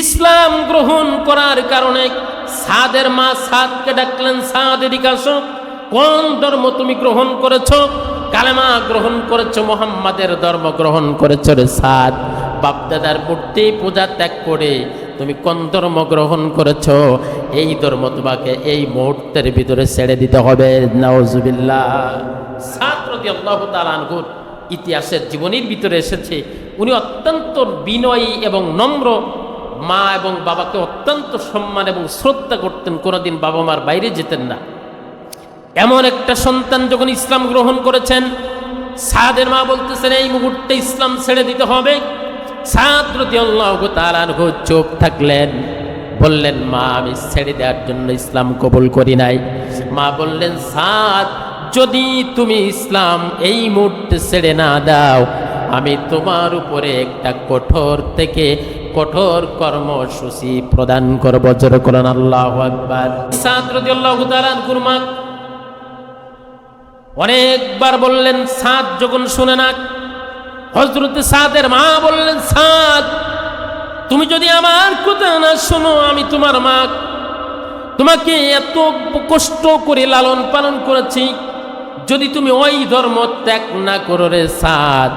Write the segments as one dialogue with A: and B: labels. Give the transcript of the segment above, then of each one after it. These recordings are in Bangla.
A: ইসলাম গ্রহণ করার কারণে সাদের মা সাদকে ডাকলেন, সাদ এদিকে আসো, কোন ধর্ম তুমি গ্রহণ করেছো? কালেমা গ্রহণ করেছো, মুহাম্মাদের ধর্ম গ্রহণ করেছো রে সাদ। বাপদাদার মূর্তি পূজা ত্যাগ করে তুমি কোন ধর্ম গ্রহণ করেছো? এই ধর্ম তোমাকে এই মুহূর্তের ভিতরে ছেড়ে দিতে হবে। নাউজুবিল্লাহ। সাদ রাদিয়াল্লাহু তাআলা আনহুর ইতিহাসের জীবনীর ভিতরে এসেছে, উনি অত্যন্ত বিনয়ী এবং নম্র, মা এবং বাবাকে অত্যন্ত সম্মান এবং শ্রদ্ধা করতেন, কোনোদিন বাবা মার বাইরে যেতেন না। এমন একটা সন্তান যখন ইসলাম গ্রহণ করেছেন, সাদের মা বলতেছেন এই মুহূর্তে ইসলাম ছেড়ে দিতে হবে। সাদ রাদিয়াল্লাহু তাআলা আনহু চুপ থাকলেন, বললেন মা আমি ছেড়ে দেওয়ার জন্য ইসলাম কবুল করি নাই। মা বললেন সাদ যদি তুমি ইসলাম এই মুহূর্তে ছেড়ে না দাও, আমি তোমার উপরে একটা কঠোর থেকে কঠোর কর্মসূচি প্রদান করব। জোরে বলেন আল্লাহু আকবার। সাদ রাদিয়াল্লাহু তাআলা আনহুর মা অনেকবার বললেন, সাদ যখন শুনে না, হযরত সাদের মা বললেন সাদ তুমি যদি আমার কথা না শোনো, আমি তোমার মা, তোমাকে এত কষ্ট করে লালন পালন করেছি, যদি তুমি ওই ধর্ম ত্যাগ না করো রে সাদ,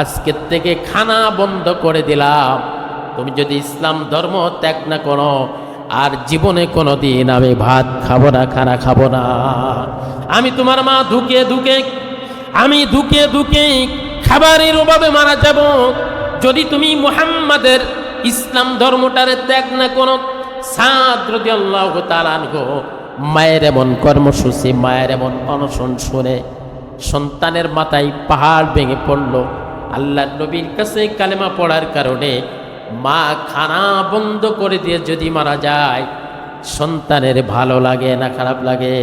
A: আজকের থেকে খানা বন্ধ করে দিলাম। তুমি যদি ইসলাম ধর্ম ত্যাগ না করো, আর জীবনে কোনোদিন আমি ভাত খাবো না, খানা খাবো না। আমি তোমার মা ধুকে ধুকে খাবারের অভাবে মারা যাব যদি তুমি মুহাম্মাদের ইসলাম ধর্মটারে ত্যাগ না করো। সাদ রাদিয়াল্লাহু তাআলা আনহু মায়ের এমন কর্মসূচি, মায়ের এমন অনশন শুনে সন্তানের মাথায় পাহাড় ভেঙে পড়ল। আল্লাহর নবীর কাছে কালেমা পড়ার কারণে মা খানা বন্ধ করে দিয়ে যদি মারা যায়, সন্তানের ভালো লাগে না খারাপ লাগে?